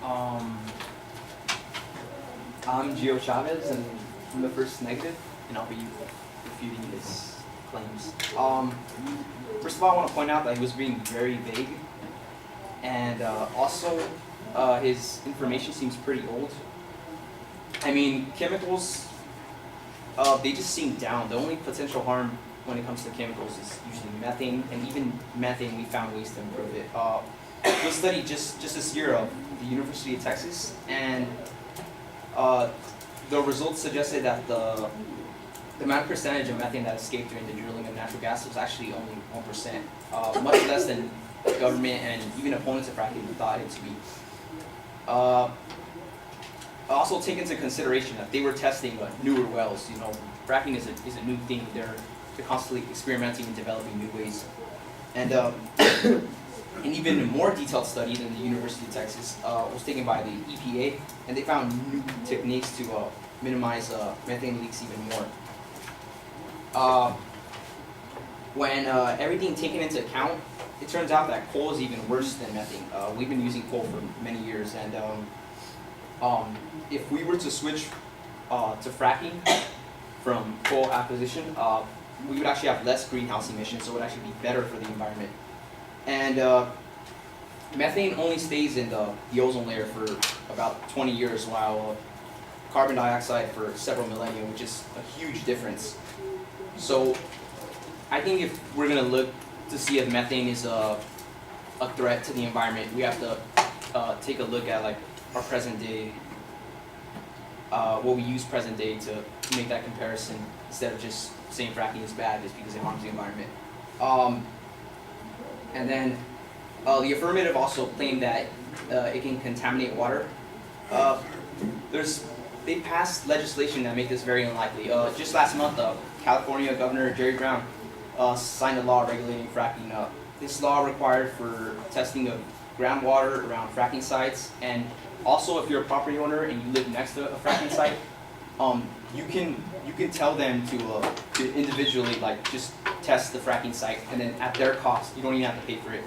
Um, I'm Gio Chavez, and I'm the first negative, and I'll be refuting his claims. First of all, I want to point out that he was being very vague, and also his information seems pretty old. I mean, chemicals, they just seem down. The only potential harm when it comes to chemicals is usually methane, and even methane, we found ways to improve it. We studied just this year of the University of Texas, and the results suggested that the amount of percentage of methane that escaped during the drilling of natural gas was actually only 1%, much less than government and even opponents of fracking thought it to be. Also take into consideration that they were testing newer wells. You know, fracking is a new thing. They're constantly experimenting and developing new ways. And an even more detailed study than the University of Texas was taken by the EPA, and they found new techniques to minimize methane leaks even more. When everything taken into account, it turns out that coal is even worse than methane. We've been using coal for many years, and if we were to switch to fracking from coal acquisition, we would actually have less greenhouse emissions, so it would actually be better for the environment. And methane only stays in the ozone layer for about 20 years, while carbon dioxide for several millennia, which is a huge difference. So I think if we're going to look to see if methane is a threat to the environment, we have to take a look at like our present day, what we use present day to make that comparison, instead of just saying fracking is bad just because it harms the environment. And then the affirmative also claimed that it can contaminate water. They passed legislation that make this very unlikely. Just last month, California Governor Jerry Brown signed a law regulating fracking. This law required for testing of groundwater around fracking sites, and also if you're a property owner and you live next to a fracking site, you can tell them to individually like just test the fracking site, and then at their cost, you don't even have to pay for it.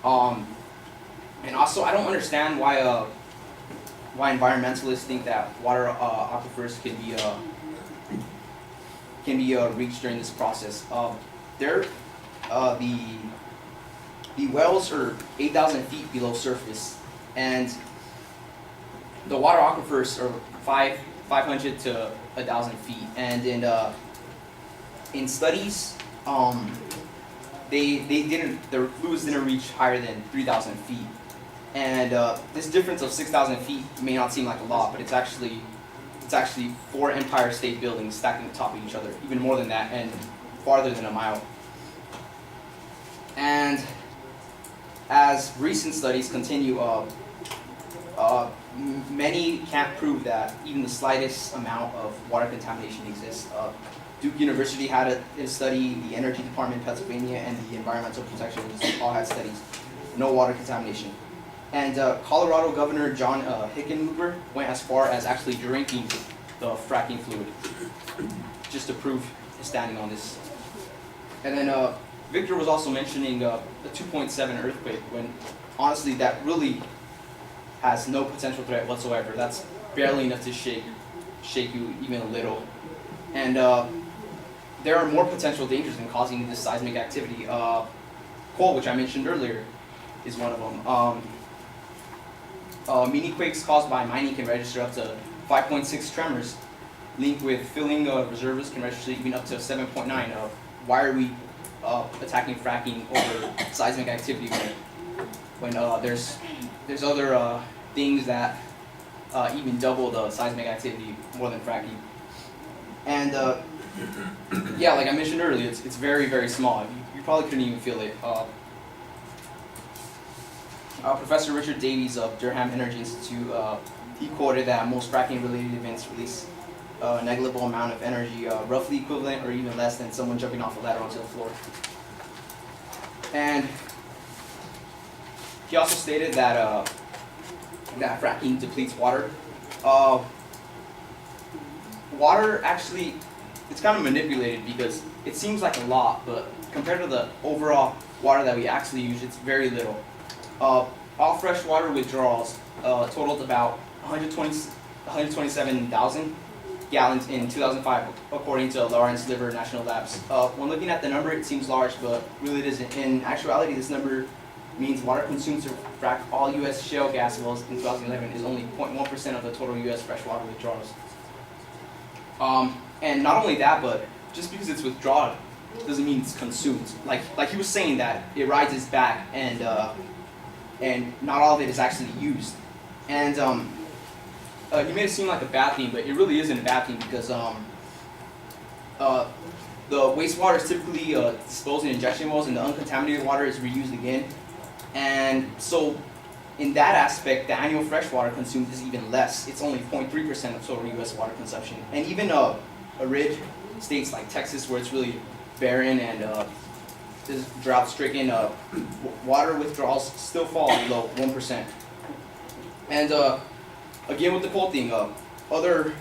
And also, I don't understand why environmentalists think that water aquifers can be reached during this process. The wells are 8,000 feet below surface, and the water aquifers are 500 to 1,000 feet. And in studies, their fluids didn't reach higher than 3,000 feet. And this difference of 6,000 feet may not seem like a lot, but it's actually 4 Empire State Buildings stacked on top of each other, even more than that, and farther than a mile. And as recent studies continue, many can't prove that even the slightest amount of water contamination exists. Duke University had a study, the Energy Department in Pennsylvania, and the Environmental Protection all had studies. No water contamination. And Colorado Governor John Hickenlooper went as far as actually drinking the fracking fluid, just to prove his standing on this. And then Victor was also mentioning the 2.7 earthquake, when honestly that really has no potential threat whatsoever. That's barely enough to shake you even a little. And there are more potential dangers in causing this seismic activity. Coal, which I mentioned earlier, is one of them. Mini quakes caused by mining can register up to 5.6 tremors. Linked with filling reservoirs can register even up to 7.9. Why are we attacking fracking over seismic activity when there's other things that even double the seismic activity more than fracking? And yeah, like I mentioned earlier, it's very, very small. You probably couldn't even feel it. Professor Richard Davies of Durham Energy Institute, he quoted that most fracking-related events release a negligible amount of energy, roughly equivalent or even less than someone jumping off a ladder onto the floor. And he also stated that that fracking depletes water. Water actually, it's kind of manipulated because it seems like a lot, but compared to the overall water that we actually use, it's very little. All freshwater withdrawals totaled about 127,000 gallons in 2005, according to Lawrence Liver National Labs. When looking at the number, it seems large, but really it isn't. In actuality, this number means water consumed to frack all U.S. shale gas wells in 2011 is only 0.1% of the total U.S. freshwater withdrawals. And not only that, but just because it's withdrawn doesn't mean it's consumed. Like he was saying that it rises back, and not all of it is actually used. And you made it seem like a bad thing, but it really isn't a bad thing because the wastewater is typically disposed in injection wells, and the uncontaminated water is reused again. And so, in that aspect, the annual freshwater consumed is even less. It's only 0.3% of total U.S. water consumption. And even arid states like Texas, where it's really barren and is drought-stricken, water withdrawals still fall below 1%. And again, with the coal thing, other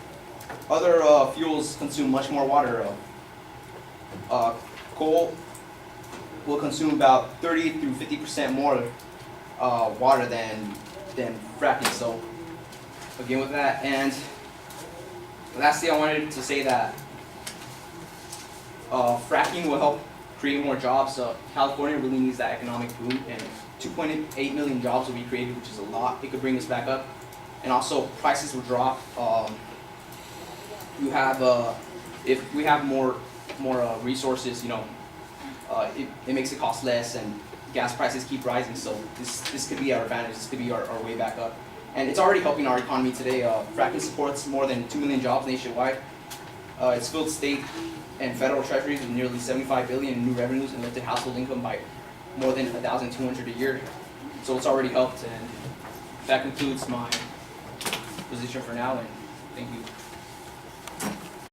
fuels consume much more water. Coal will consume about 30 through 50% more water than fracking. So again with that, and lastly, I wanted to say that fracking will help create more jobs. California really needs that economic boom, and 2.8 million jobs will be created, which is a lot. It could bring us back up, and also prices will drop. You have if we have more resources, it makes it cost less, and gas prices keep rising. So this could be our advantage. This could be our way back up, and it's already helping our economy today. Fracking supports more than 2 million jobs nationwide. It's filled state and federal treasuries with nearly $75 billion in new revenues and lifted household income by more than 1,200 a year. So it's already helped, and that concludes my position for now. And thank you.